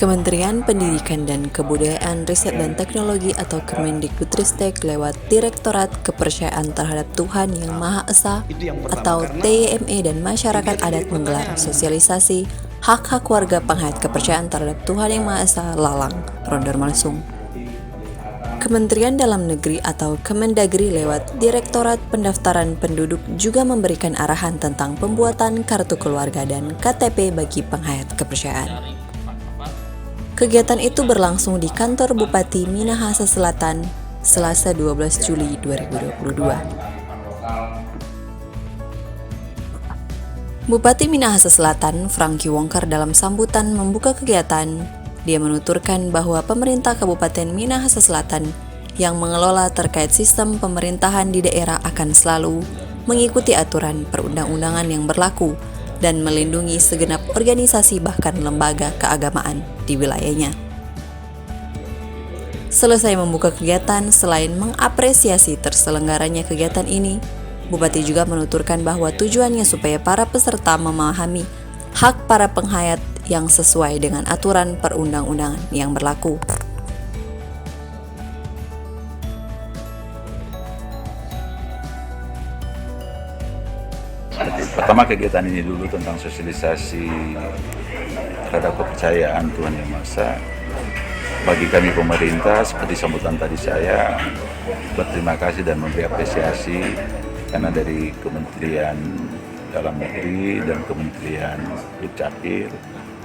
Kementerian Pendidikan dan Kebudayaan, Riset dan Teknologi atau Kemendikbudristek lewat Direktorat Kepercayaan Terhadap Tuhan Yang Maha Esa atau TYME dan masyarakat adat menggelar sosialisasi hak-hak warga penghayat kepercayaan terhadap Tuhan Yang Maha Esa Lalang, Rondor Malsung. Kementerian Dalam Negeri atau Kemendagri lewat Direktorat Pendaftaran Penduduk juga memberikan arahan tentang pembuatan kartu keluarga dan KTP bagi penghayat kepercayaan. Kegiatan itu berlangsung di kantor Bupati Minahasa Selatan, Selasa 12 Juli 2022. Bupati Minahasa Selatan, Franky Wongkar dalam sambutan membuka kegiatan, dia menuturkan bahwa pemerintah Kabupaten Minahasa Selatan yang mengelola terkait sistem pemerintahan di daerah akan selalu mengikuti aturan perundang-undangan yang berlaku dan melindungi segenap organisasi bahkan lembaga keagamaan di wilayahnya. Selesai membuka kegiatan, selain mengapresiasi terselenggaranya kegiatan ini, Bupati juga menuturkan bahwa tujuannya supaya para peserta memahami hak para penghayat yang sesuai dengan aturan perundang-undangan yang berlaku. Pertama, kegiatan ini dulu tentang sosialisasi terhadap kepercayaan Tuhan Yang Maha Esa. Bagi kami pemerintah, seperti sambutan tadi saya berterima kasih dan memberi apresiasi karena dari Kementerian Dalam Negeri dan Kementerian Dukcapil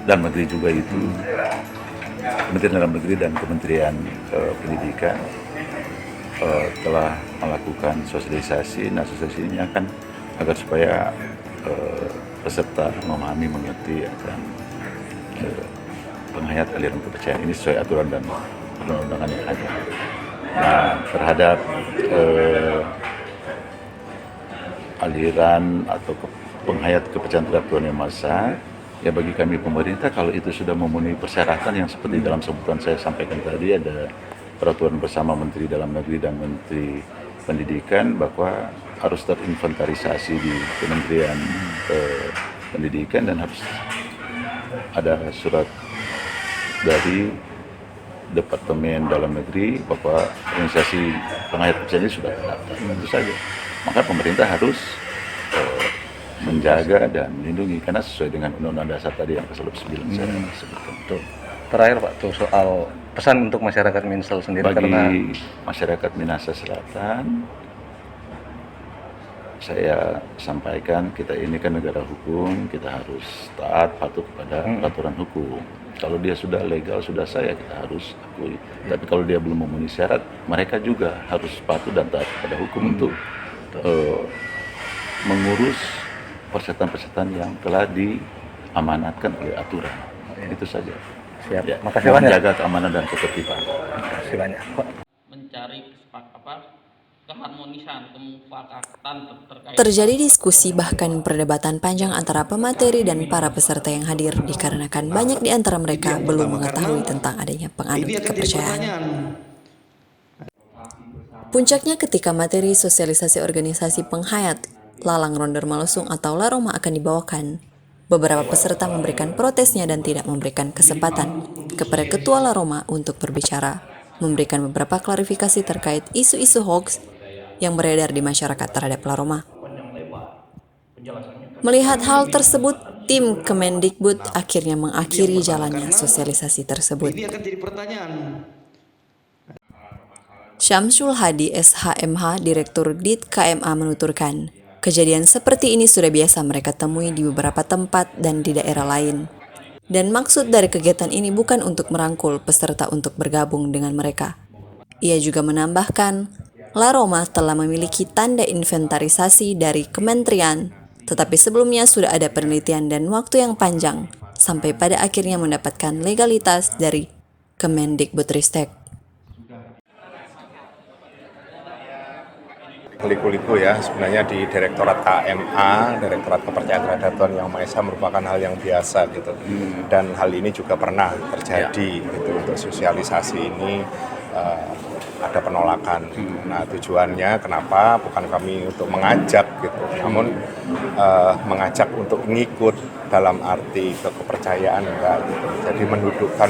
dan Negeri juga itu, Kementerian Dalam Negeri dan Kementerian Pendidikan telah melakukan sosialisasi. Nah, sosialisasinya kan agar supaya peserta memahami, mengerti akan penghayat aliran kepercayaan ini sesuai aturan dan perundang-undangan yang ada. Nah, terhadap aliran atau penghayat kepercayaan terhadap Tuhan Yang Maha Esa, ya bagi kami pemerintah kalau itu sudah memenuhi persyaratan yang seperti dalam sambutan saya sampaikan tadi, ada peraturan bersama Menteri Dalam Negeri dan Menteri Pendidikan bahwa harus terinventarisasi di Kementerian Pendidikan dan harus ada surat dari Departemen Dalam Negeri bahwa organisasi penghayat kepercayaan ini sudah terdaftar. Tentu saja. Maka pemerintah harus menjaga dan melindungi karena sesuai dengan Undang-Undang Dasar tadi yang pasal 9 saya sebutkan. Tuh. Terakhir Pak, tuh soal pesan untuk masyarakat Minsel sendiri. Bagi karena masyarakat Minahasa Selatan, saya sampaikan kita ini kan negara hukum, kita harus taat patuh kepada peraturan hukum. Kalau dia sudah legal, sudah sah, ya kita harus akui. Tapi kalau dia belum memenuhi syarat, mereka juga harus patuh dan taat kepada hukum untuk mengurus persyaratan-persyaratan yang telah diamanatkan oleh aturan. Itu saja. Siap. Ya, Makasih banyak. menjaga keamanan dan ketertiban. Makasih banyak. Mencari keharmonisan, kemufakatan terkait. Terjadi diskusi bahkan perdebatan panjang antara pemateri dan para peserta yang hadir dikarenakan banyak di antara mereka belum mengetahui tentang adanya penganut kepercayaan. Puncaknya ketika materi sosialisasi organisasi penghayat Lalang Rondor Malsung atau Laroma akan dibawakan, beberapa peserta memberikan protesnya dan tidak memberikan kesempatan kepada Ketua Laroma untuk berbicara, memberikan beberapa klarifikasi terkait isu-isu hoax yang beredar di masyarakat terhadap Laroma. Melihat hal tersebut, tim Kemendikbud akhirnya mengakhiri jalannya sosialisasi tersebut. Ini akan jadi pertanyaan. Syamsul Hadi SHMH, Direktur Dit KMA menuturkan, kejadian seperti ini sudah biasa mereka temui di beberapa tempat dan di daerah lain. Dan maksud dari kegiatan ini bukan untuk merangkul peserta untuk bergabung dengan mereka. Ia juga menambahkan, Laroma telah memiliki tanda inventarisasi dari kementerian, tetapi sebelumnya sudah ada penelitian dan waktu yang panjang, sampai pada akhirnya mendapatkan legalitas dari Kemendikbudristek. Liku-liku ya, sebenarnya di Direktorat KMA, Direktorat Kepercayaan Terhadap Tuhan Yang Maha Esa merupakan hal yang biasa gitu. Dan hal ini juga pernah terjadi gitu. Untuk sosialisasi ini ada penolakan. Nah, tujuannya kenapa bukan kami untuk mengajak gitu, namun mengajak untuk ngikut dalam arti kepercayaan enggak gitu. Jadi mendudukkan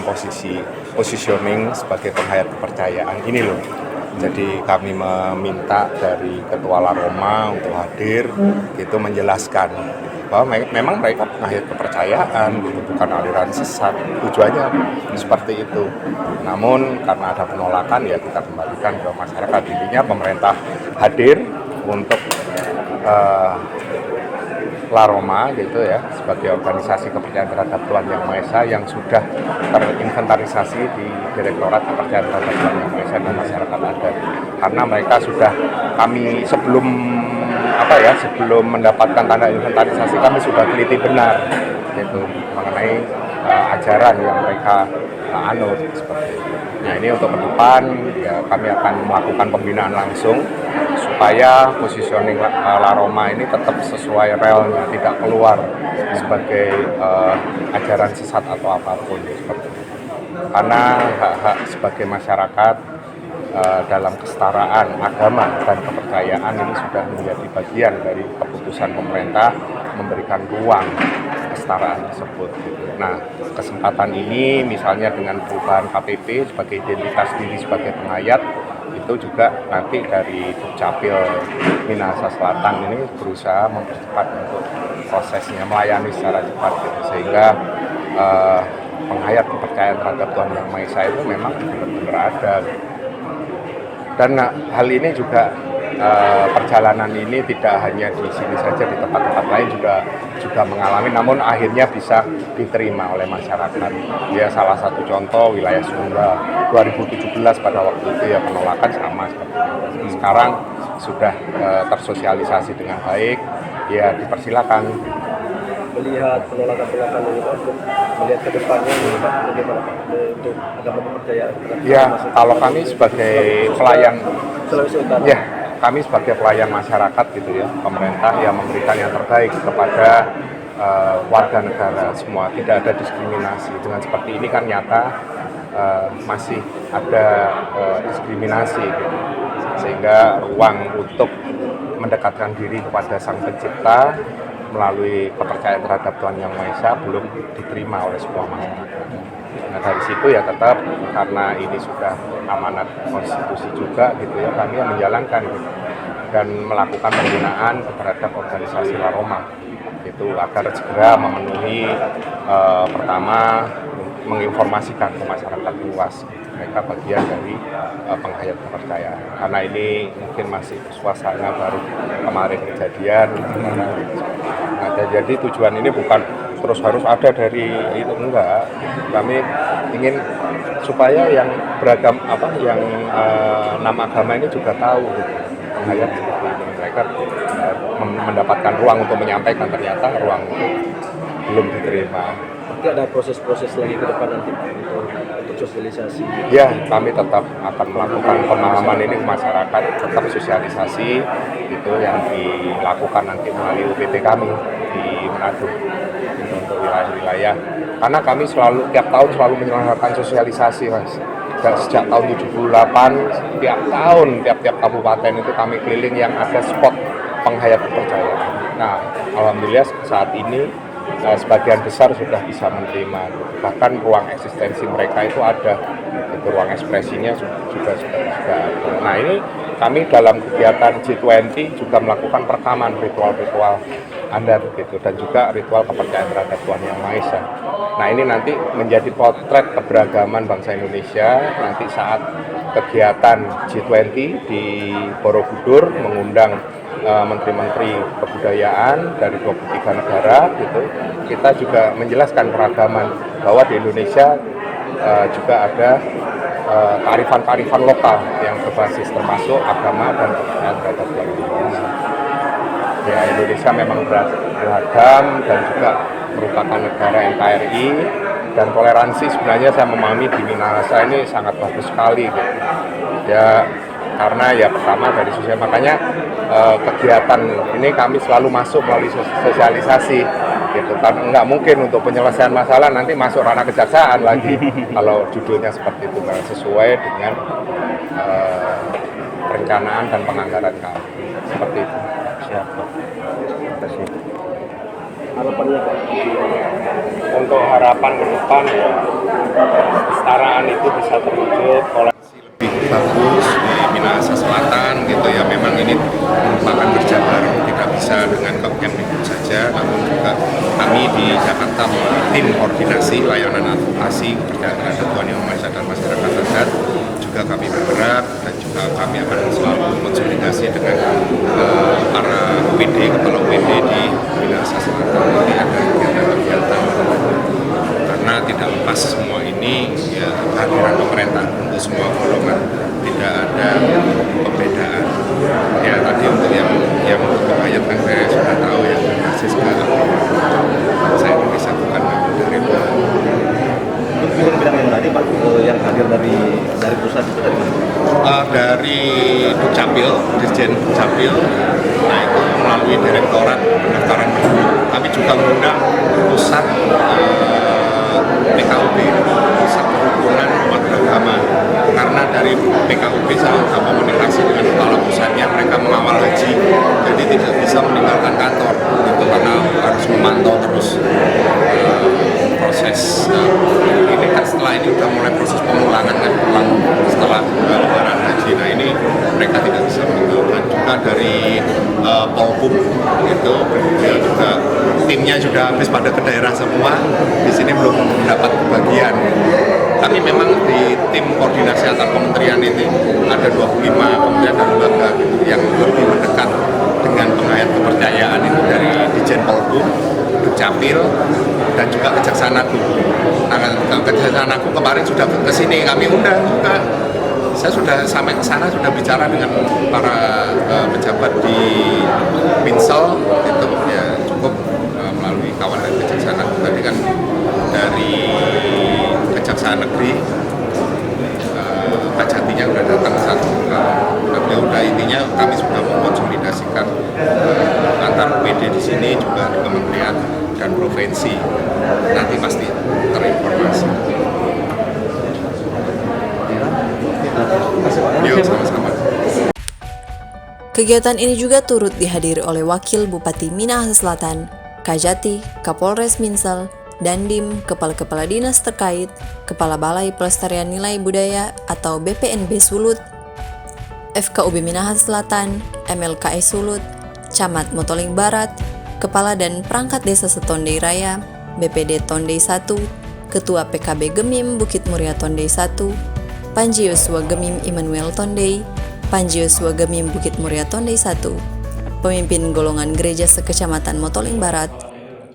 positioning sebagai penghayat kepercayaan ini loh. Jadi kami meminta dari Ketua Laroma untuk hadir gitu menjelaskan bahwa memang mereka penghayat kepercayaan gitu, bukan aliran sesat. Tujuannya seperti itu. Namun karena ada penolakan ya kita kembalikan ke masyarakat. Intinya pemerintah hadir untuk Laroma gitu ya, sebagai organisasi kepercayaan terhadap Tuhan Yang Maha Esa yang sudah terinventarisasi di Direktorat Kepercayaan terhadap Tuhan Yang Maha Esa dan masyarakat adat. Karena mereka sudah kami sebelum mendapatkan tanda inventarisasi kami sudah teliti benar gitu mengenai ajaran yang mereka anut seperti itu. Nah, ini untuk ke depan ya kami akan melakukan pembinaan langsung supaya positioning Laroma ini tetap sesuai relnya, tidak keluar sebagai ajaran sesat atau apapun seperti itu. Karena hak-hak sebagai masyarakat dalam kesetaraan agama dan kepercayaan ini sudah menjadi bagian dari keputusan pemerintah memberikan ruang kesetaraan tersebut. Nah, kesempatan ini misalnya dengan perubahan KPP sebagai identitas diri sebagai penghayat, itu juga nanti dari Dukcapil Minahasa Selatan ini berusaha mempercepat untuk prosesnya, melayani secara cepat gitu. Sehingga penghayat kepercayaan terhadap Tuhan Yang Maha Esa itu memang benar-benar ada. Dan hal ini juga perjalanan ini tidak hanya di sini saja, di tempat-tempat lain juga mengalami, namun akhirnya bisa diterima oleh masyarakat. Ya, salah satu contoh wilayah Sunda 2017 pada waktu itu ya penolakan sama seperti itu. Sekarang sudah tersosialisasi dengan baik, ya dipersilakan. Melihat penolakan ini Pak, melihat ke depannya bagaimana Pak untuk agama kepercayaan? Ya, kalau kami sebagai pelayan Sulawesi Utara. Ya, kami sebagai pelayan masyarakat gitu ya, pemerintah yang memberikan yang terbaik kepada warga negara semua, tidak ada diskriminasi. Dengan seperti ini kan nyata masih ada diskriminasi gitu. Sehingga ruang untuk mendekatkan diri kepada Sang Pencipta melalui kepercayaan terhadap Tuhan Yang Maha Esa belum diterima oleh semua masyarakat. Nah, dari situ ya tetap karena ini sudah amanat konstitusi juga gitu ya, kami yang menjalankan gitu, dan melakukan pembinaan terhadap organisasi Laroma itu agar segera memenuhi pertama menginformasikan ke masyarakat luas mereka bagian dari penghayat kepercayaan, karena ini mungkin masih suasana baru kemarin kejadian. Nah, jadi tujuan ini bukan terus harus ada dari itu, enggak. Kami ingin supaya yang beragam nama agama ini juga tahu gitu, penghayat seperti ini. Mereka mendapatkan ruang untuk menyampaikan, ternyata ruang itu belum diterima. Nanti ada proses-proses lagi ke depan nanti untuk sosialisasi. Ya, kami tetap akan melakukan pemahaman ini ke masyarakat, tetap sosialisasi itu yang dilakukan nanti melalui UPT kami di Manado untuk wilayah-wilayah. Karena kami tiap tahun selalu menyelenggarakan sosialisasi, Mas. Dan sejak tahun 78, tiap kabupaten itu kami keliling yang ada spot penghayat kepercayaan. Nah, alhamdulillah saat ini sebagian besar sudah bisa menerima, bahkan ruang eksistensi mereka itu ada, itu ruang ekspresinya juga ada. Nah, ini kami dalam kegiatan G20 juga melakukan perekaman ritual-ritual adat gitu, dan juga ritual kepercayaan terhadap Tuhan Yang Maha Esa. Nah, ini nanti menjadi potret keberagaman bangsa Indonesia nanti saat kegiatan G20 di Borobudur mengundang menteri-menteri kebudayaan dari 23 negara gitu. Kita juga menjelaskan keragaman bahwa di Indonesia juga ada kearifan-kearifan lokal yang berbasis termasuk agama dan kepercayaan terhadap Tuhan Yang Maha Esa. Ya, Indonesia memang beragam dan juga merupakan negara NKRI, dan toleransi sebenarnya saya memahami di Minahasa ini sangat bagus sekali gitu. Ya, karena ya pertama dari sosial, makanya kegiatan ini kami selalu masuk melalui sosialisasi gitu kan. Nggak mungkin untuk penyelesaian masalah nanti masuk ranah kejaksaan lagi kalau judulnya seperti itu, sesuai dengan perencanaan dan penganggaran kami. Seperti itu. Siap, Pak. Terima kasih. Harapannya Pak? Untuk harapan ke depan ya, kesetaraan itu bisa terwujud oleh lebih bagus di Minahasa Selatan gitu ya. Memang ini merupakan kerja bareng, tidak bisa dengan Kemdikbud saja, namun juga kami di Jakarta melalui tim koordinasi layanan advokasi kepercayaan terhadap Tuhan Yang Maha Esa dan masyarakat adat juga kami bergerak, dan juga kami akan selalu konsolidasi dengan para UPD, kepala UPD di Minahasa Selatan. Nanti ada kegiatan-kegiatan karena tidak lepas semua ini ya, kehadiran pemerintah untuk semua golongan, tidak ada pembedaan. Ya tadi untuk yang ayat kan saya sudah tahu yang basis ke saya Indonesia bukan dari luar. Bisa bilang yang tadi Pak, yang hadir dari pusat itu dari mana? Dari Dukcapil, Dirjen Dukcapil, nah itu melalui Direktorat Pendaftaran Penduduk. Kami juga mengundang pusat PKUB, pusat kerukunan umat beragama, karena dari PKUB saya komunikasi dengan kepala pusatnya, mereka mengawal haji, jadi tidak bisa meninggalkan kantor gitu, karena harus memantau terus proses ini kan. Setelah ini sudah mulai proses pemulangan kan, pulang setelah lebaran haji. Nah ini mereka tidak bisa meninggalkan. Juga dari Polhum itu beliau juga timnya sudah habis pada ke daerah semua, di sini belum mendapat bagian. Kami memang di tim koordinasi antar kementerian ini ada 25 kementerian dan lembaga yang lebih mendekat dengan pengayat kepercayaan itu dari Dijen Polhum, Dukcapil, dan juga Kejaksaan Agung. Nah, Kejaksaan Agung kemarin sudah ke sini, kami undang juga. Saya sudah sampai ke sana, sudah bicara dengan para pejabat di Pinsel, itu ya cukup melalui kawan dari Kejaksaan Agung. Tadi kan dari Kejaksaan Negeri, Pak Jatinya sudah datang satu. Nah, udah intinya kami sudah mengkonsolidasikan antar UPD di sini juga di kementerian dan provinsi. Nanti pasti terinformasi. Yuk, sama-sama. Kegiatan ini juga turut dihadiri oleh Wakil Bupati Minahasa Selatan, Kajati, Kapolres Minsel, Dandim, Kepala-Kepala Dinas terkait, Kepala Balai Pelestarian Nilai Budaya atau BPNB Sulut, FKUB Minahasa Selatan, MLKS Sulut, Camat Motoling Barat, Kepala dan Perangkat Desa Setondei Raya, BPD Tondei 1, Ketua PKB Gemim Bukit Muria Tondei 1, Panji Yosua Gemim Immanuel Tondei, Panji Yosua Gemim Bukit Muria Tondei 1, pemimpin golongan gereja sekecamatan Motoling Barat,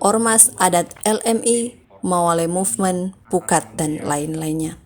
Ormas Adat LMI, Mawale Movement, Pukat, dan lain-lainnya.